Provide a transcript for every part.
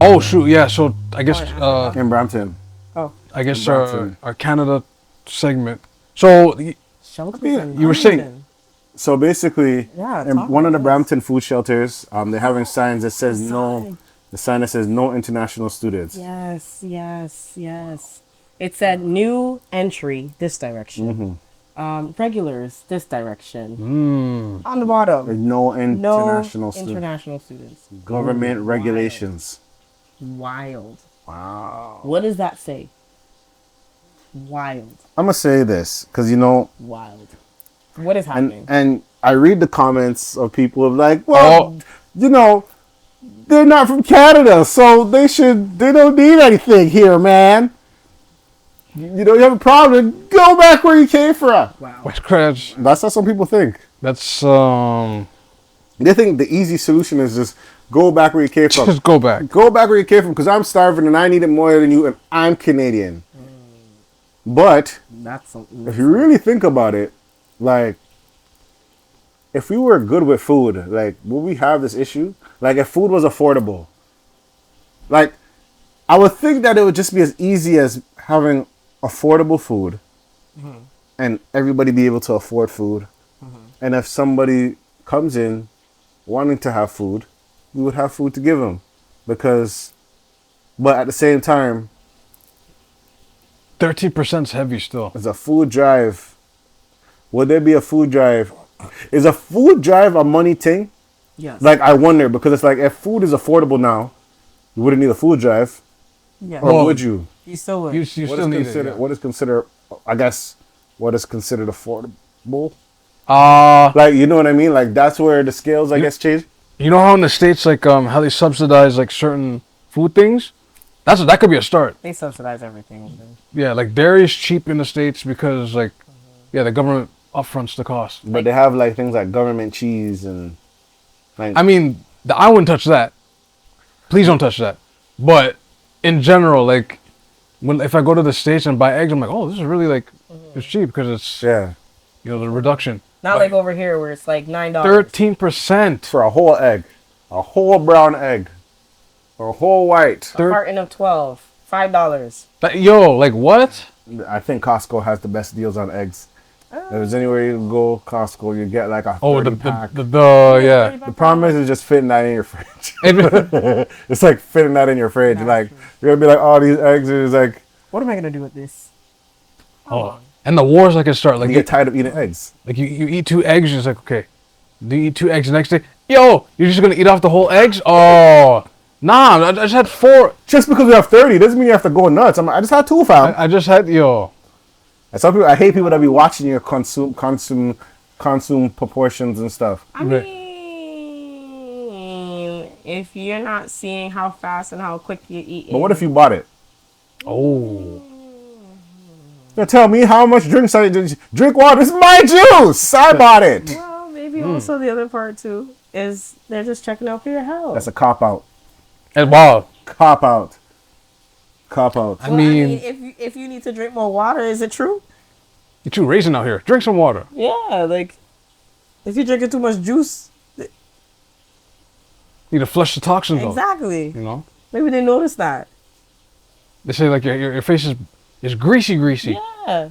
Oh shoot, yeah. So I guess In Brampton. Oh, I guess Brampton. our Canada segment. So shelters. Yeah, in you were saying- Brampton. So basically, Yeah, in talk one of the about Brampton food shelters, they're having signs that says The no. sign. The sign that says no international students. Yes, yes, yes. It said new entry this direction. Regulars this direction. On the There's bottom, no no international students. international students. Government Ooh, regulations. Wild. Wow. What does that say? Wild. I'm gonna say this because you know, Wild. What is happening? and I read the comments of people of like, well, you know, they're not from Canada, so they don't need anything here, man. You know, you have a problem, go back where you came from. Wow. West Credits. That's how some people think. That's They think the easy solution is just go back where you came from. just go back. Go back where you came from because I'm starving and I need it more than you and I'm Canadian. But That's if you really think about it, like, if we were good with food, like, would we have this issue? Like, if food was affordable, like, I would think that it would just be as easy as having affordable food and everybody be able to afford food. And if somebody comes in wanting to have food, we would have food to give them. But at the same time, 13% is heavy still. it's a food drive. Would there be a food drive? Is a food drive a money thing? yes. Like, I wonder, because it's like, if food is affordable now, you wouldn't need a food drive. yes. Or Well, would you? You still would. You What still is need it. considered? Yeah. What is considered? I guess what is considered affordable? Like, you know what I mean? Like, that's where the scales, I guess, change. You know how in the States, like how they subsidize like certain food things? That could be a start. They subsidize everything. Yeah, like dairy is cheap in the States because like, yeah, the government upfronts the cost. But they have like things like government cheese and like. I mean, I wouldn't touch that. Please don't touch that. But in general, like, if I go to the States and buy eggs, I'm like, oh, this is really like, it's cheap because it's, yeah, you know, the reduction. Not like over here where it's like $9. 13%. for a whole egg, a whole brown egg, or a whole white. A carton of 12, $5. Yo, like what? I think Costco has the best deals on eggs. If there's anywhere you can go, Costco, you get like a 30 Oh, pack. yeah. The problem is, it's just fitting that in your fridge. It- It's like fitting that in your fridge. That's Like, true. you're gonna be like, oh, these eggs are just like, What am I gonna do with this? oh, and the wars like can start. Like you get tired of eating eggs. Like you eat 2 eggs, you're just like, okay. Do you eat 2 eggs the next day? Yo, you're just gonna eat off the whole eggs? Oh, nah, I just had 4. Just because we have 30 doesn't mean you have to go nuts. I just had 2, fam. I just had, yo. And some people, I hate people that be watching your consume proportions and stuff. I mean, if you're not seeing how fast and how quick you're eating. But what if you bought it? Oh. You tell me how much drinks I drink water. This is my juice. I bought it. Well, maybe also the other part too is they're just checking out for your health. That's a cop out. And wow. Cop out. Cop out. I mean, if you need to drink more water, is it true? you're too raisin out here. Drink some water. Yeah, like if you're drinking too much juice, Need to flush the toxins out. exactly. You know? Maybe they noticed that. They say like your face is greasy. Yeah,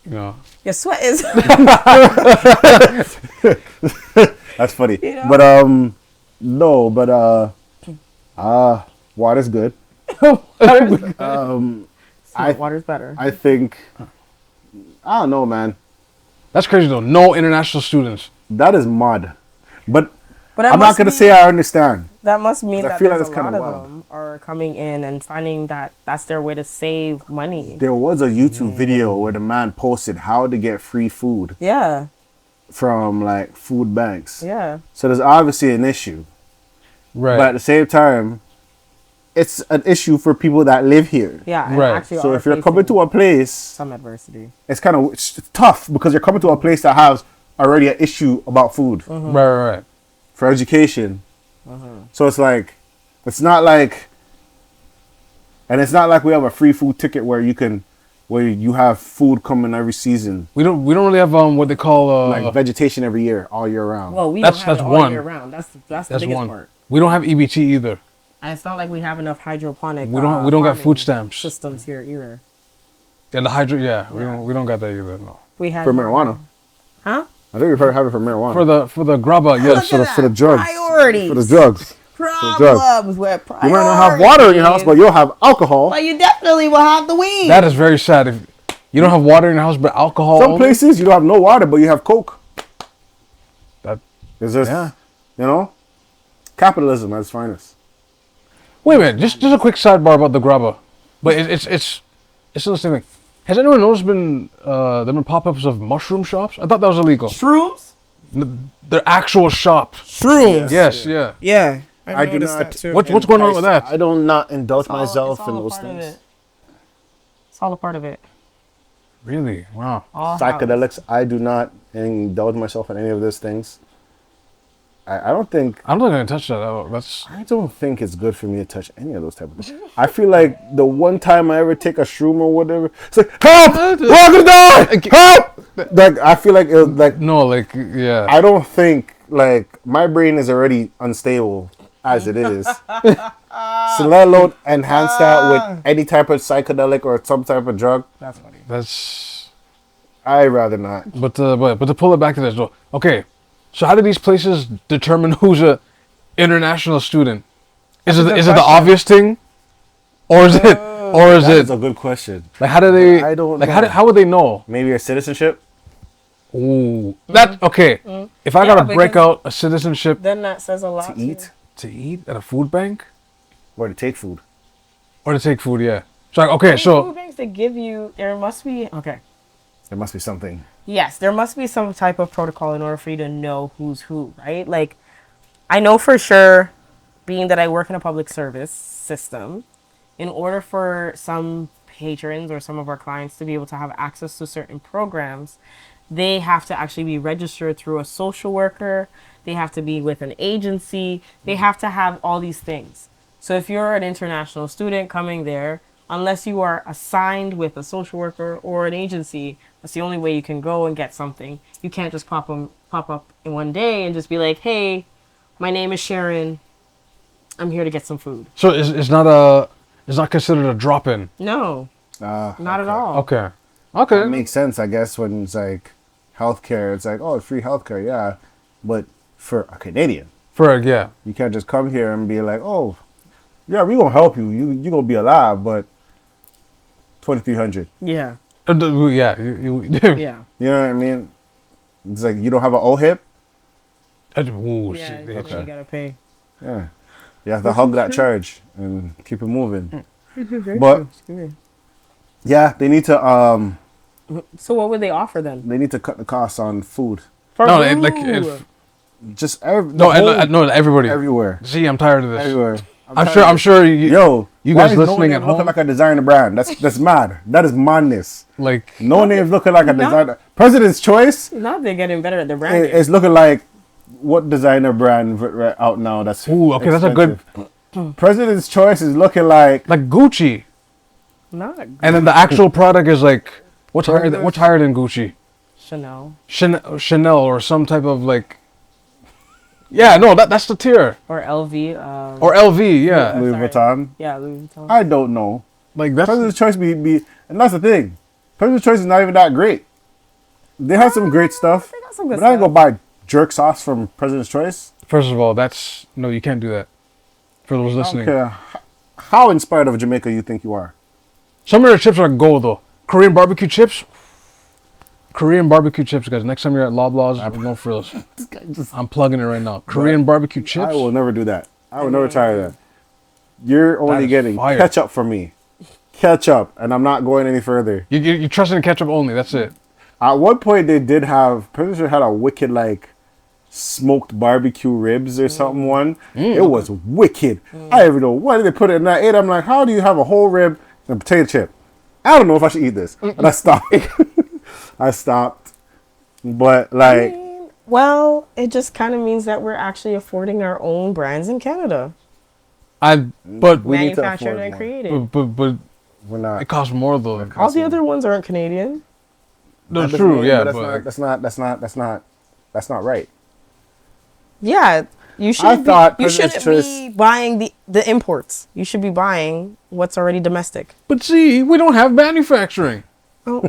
You know? your sweat is. That's funny. You know? But no, but water's good. Water's better. I think I don't know, man. That's crazy though. No international students. That is mud. But But I'm not gonna say I understand. that must mean I that feel like there's it's a lot kinda of wild. them are coming in and finding that that's their way to save money. There was a YouTube video where the man posted how to get free food Yeah, from like food banks. yeah. So there's obviously an issue. Right. But at the same time, it's an issue for people that live here. Yeah, and Right. actually So are if you're coming facing to a place, some adversity. it's kind of tough because you're coming to a place that has already an issue about food Right. for education. So it's like, it's not like, and it's not like we have a free food ticket where you have food coming every season, We don't really have what they call like vegetation every year, all year round. Well, we That's- don't have that's it all one. year round. That's the that's biggest one. part. We don't have EBT either. And it's not like we have enough hydroponic. We don't got farming food stamps. systems here either. Yeah, we don't got that either. No. We have For marijuana. Huh? I think we've heard have it for marijuana. For the grabba, yes. for the drugs. Priorities. For the drugs. Problems with priorities. You might not have water in your house, but you'll have alcohol. But you definitely will have the weed. That is very sad. If you don't have water in your house, but alcohol. Some only, places you don't have no water, but you have Coke. That It's just, Yeah. you know, capitalism at its finest. Wait a minute, just a quick sidebar about the grabba, but it's still the same thing. Has anyone noticed there been pop-ups of mushroom shops? I thought that was illegal. Shrooms? They're actual shops. Shrooms. Yes, yeah. Yeah. I do noticed not- that too. What's going on with that? I do not indulge It's all- myself it's in all a those part of things. it. It's all a part of it. Really? Wow. All how- Psychedelics, I do not indulge myself in any of those things. I don't think I'm not gonna touch that. That's I don't think it's good for me to touch any of those type of things. I feel like the one time I ever take a shroom or whatever, it's like, help! We're all gonna die! Help! Like I feel like it, like no, like yeah. I don't think like my brain is already unstable as it is. So let alone enhance that with any type of psychedelic or some type of drug. That's funny. That's I'd rather not. but to pull it back to this though. Okay, so how do these places determine who's a international student? Is it the obvious thing, or is it That's a good question. like how do they? I don't like know. how would they know? Maybe your citizenship. Ooh, that okay. If I Yeah, gotta break because- out a citizenship Then that says a lot. To eat to eat at a food bank or to take food. or to take food, yeah. So like, okay, Food so banks that give you, there must be, okay. There must be something. Yes, there must be some type of protocol in order for you to know who's who, right? Like, I know for sure, being that I work in a public service system, in order for some patrons or some of our clients to be able to have access to certain programs, they have to actually be registered through a social worker. They have to be with an agency. They have to have all these things. So if you're an international student coming there, unless you are assigned with a social worker or an agency, that's the only way you can go and get something. You can't just pop up in one day and just be like, hey, my name is Sharon. I'm here to get some food. so it's not considered a drop in. No, not at all. Okay. Okay. It makes sense, I guess, when it's like healthcare. It's like, oh, free healthcare, yeah. But for a Canadian, Yeah. you can't just come here and be like, oh, yeah, we gonna help you. You gonna be alive, but 2,300. Yeah, Yeah. yeah. You know what I mean? It's like you don't have an O hip. Ooh, Yeah, shit, you okay. gotta pay. Yeah, you have to hug that charge and keep it moving. But yeah, they need to So what would they offer then? they need to cut the costs on food. For No, who? Just no, everybody. everywhere, See, I'm tired of this. everywhere. I'm sure you, Yo, you why guys is listening no at name looking home, like a designer brand? That's mad. That is madness. like, No name's looking like a No. designer. President's Choice Now they're getting better at their branding. is looking like what designer brand right out now? That's ooh, okay, that's a good, expensive. President's Choice is looking like like Gucci, Not and then the actual product is like, what's higher than Gucci? Chanel Chanel or some type of like, yeah, no, that's the tier. or LV. Or LV, yeah. Louis sorry. Vuitton. Yeah, Louis Vuitton. I don't know. Like that's President's Choice be and that's the thing. President's Choice is not even that great. They have some great stuff, They got some good but I ain't stuff. gonna buy jerk sauce from President's Choice. first of all, that's no, you can't do that. For those listening, Okay, how inspired of Jamaica you think you are? some of their chips are gold though. Korean barbecue chips. Korean barbecue chips, guys. Next time you're at Loblaws, no frills. I'm plugging it right now. Korean barbecue chips. I will never do that. I will never try that. You're only is getting fire. ketchup from me. Ketchup, and I'm not going any further. You trust in ketchup only. That's it. At one point, they did have, President's Choice had a wicked, like, smoked barbecue ribs or something one. It was wicked. I don't even know why did they put it in that. And I'm like, how do you have a whole rib and a potato chip? I don't know if I should eat this. And I stopped. I stopped. But, like, Well, it just kind of means that we're actually affording our own brands in Canada, But we need to manufactured afford and more. created. but We're not. it costs more though. All the other ones aren't Canadian. No, That doesn't true, mean- yeah, but but that's not right. Yeah, You I shouldn't thought be, you President's shouldn't Choice. be buying the imports. You should be buying what's already domestic. But see, we don't have manufacturing. Oh,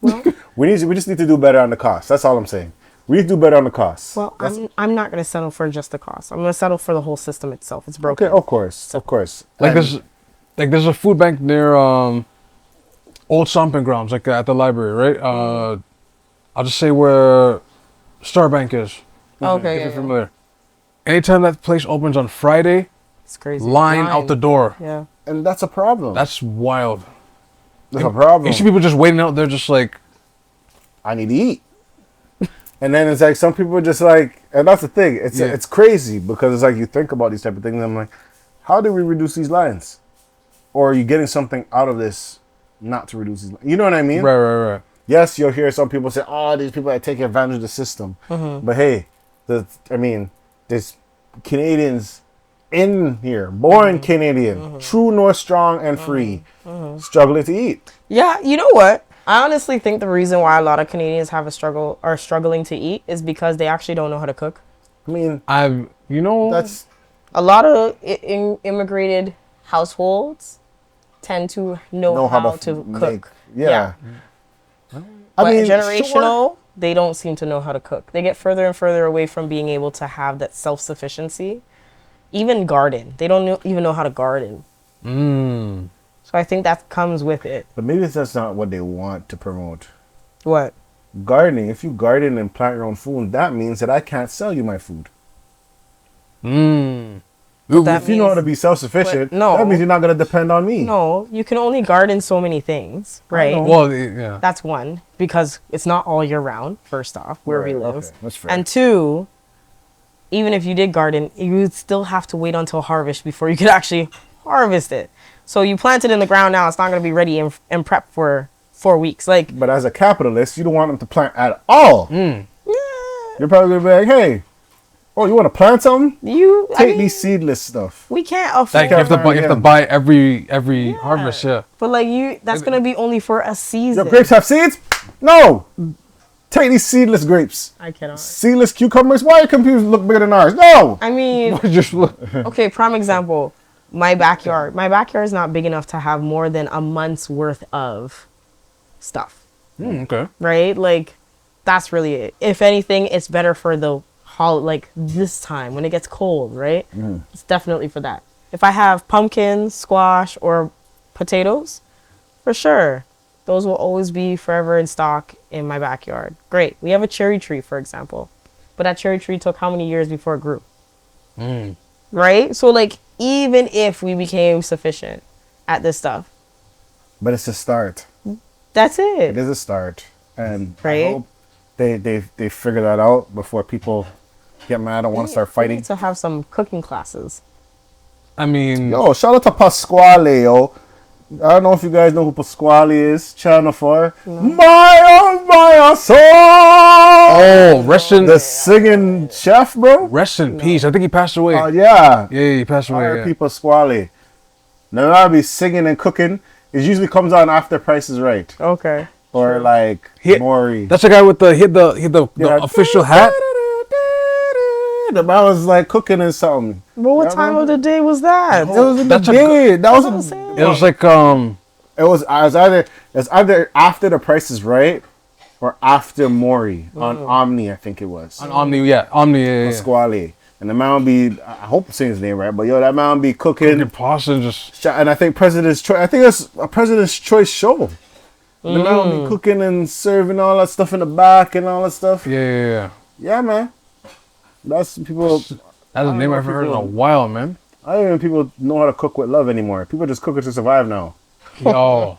well, We just need to do better on the cost. That's all I'm saying. We need to do better on the cost. well, I'm not gonna settle for just the cost. I'm gonna settle for the whole system itself. It's broken. Okay, of course, of course. Like And there's a food bank near old stomping grounds, like at the library, right? I'll just say where Star Bank is. Okay, If yeah, you're yeah. familiar. Anytime that place opens on Friday, It's crazy. line out the door. Yeah. and that's a problem. That's wild. That's a problem. You see people just waiting out there, just like, I need to eat. And then it's like some people are just like, and that's the thing. It's crazy because it's like you think about these type of things. And I'm like, how do we reduce these lines? Or are you getting something out of this not to reduce these lines? You know what I mean? right. Yes, you'll hear some people say, "Oh, these people that take advantage of the system." But hey, there's Canadians in here, born Canadian, true north, strong and free, struggling to eat. Yeah, you know what? I honestly think the reason why a lot of Canadians have a struggle or struggling to eat is because they actually don't know how to cook. I mean, That's A lot of immigrated households tend to know how to cook. Yeah. But I mean, generational, sure. they don't seem to know how to cook. They get further and further away from being able to have that self-sufficiency. Even garden. They don't even know how to garden. So I think that comes with it. But maybe that's not what they want to promote. What? Gardening. If you garden and plant your own food, that means that I can't sell you my food. That If you know how to means- be self-sufficient, but no. that means you're not going to depend on me. No, you can only garden so many things, right? know. well, yeah. That's one, because it's not all year round, first off, where we Right, live. okay, that's fair. And two, even if you did garden, you would still have to wait until harvest before you could actually harvest it. So you plant it in the ground now, it's not going to be ready and prep for 4 weeks. Like, But as a capitalist, you don't want them to plant at all. yeah, You're probably going to be like, hey, oh, you want to plant something? I Take mean, these seedless stuff. we can't afford Like you have to Yeah. buy every harvest, yeah. But like that's going to be only for a season. Your grapes have seeds? No. Take these seedless grapes. I cannot. Seedless cucumbers? Why your computers look bigger than ours? No. I mean, Just look. okay, prime example. My backyard. My backyard is not big enough to have more than a month's worth of stuff, Okay. right? Like, that's really it. If anything, it's better for the like this time when it gets cold, right? It's definitely for that. If I have pumpkins, squash, or potatoes, for sure, those will always be forever in stock in my backyard. Great. We have a cherry tree, for example, but that cherry tree took how many years before it grew? Right? So, like, even if we became sufficient at this stuff, But it's a start. that's It it. is a start. And I Right? hope they figure that out before people get mad and want to start We fighting. need to have some cooking classes. I mean, Yo, shout out to Pasqaule, yo. I don't know if you guys know who Pasqaule is. Channel 4. My soul! oh, The singing chef, bro? rest in peace. I think he passed away. Oh, yeah. Yeah, he passed away. R.I.P. Yeah. Pasqaule. Now, I'll be singing and cooking. It usually comes on after Price is Right. Okay. Or like He- Maury. That's the guy with the Yeah. official hat. The man was like cooking and something. But what Yeah, time man. of the day was that? It was in the That's a day. That was what I'm saying. It was like It was either after The Price is Right or after Maury on OMNI, I think it was. on Omni, yeah, Omni, yeah. Pasquale. And the man would be, I hope I'm saying his name right, but yo, that man would be cooking. Cooking pasta and just And I think President's Choice, I think it's a President's Choice show. The man would be cooking and serving all that stuff in the back and all that stuff. yeah. Yeah, man. That's people. That's a don't name know I if haven't heard in a people- while, man. I don't even people know how to cook with love anymore. People just cook it to survive now. Yo,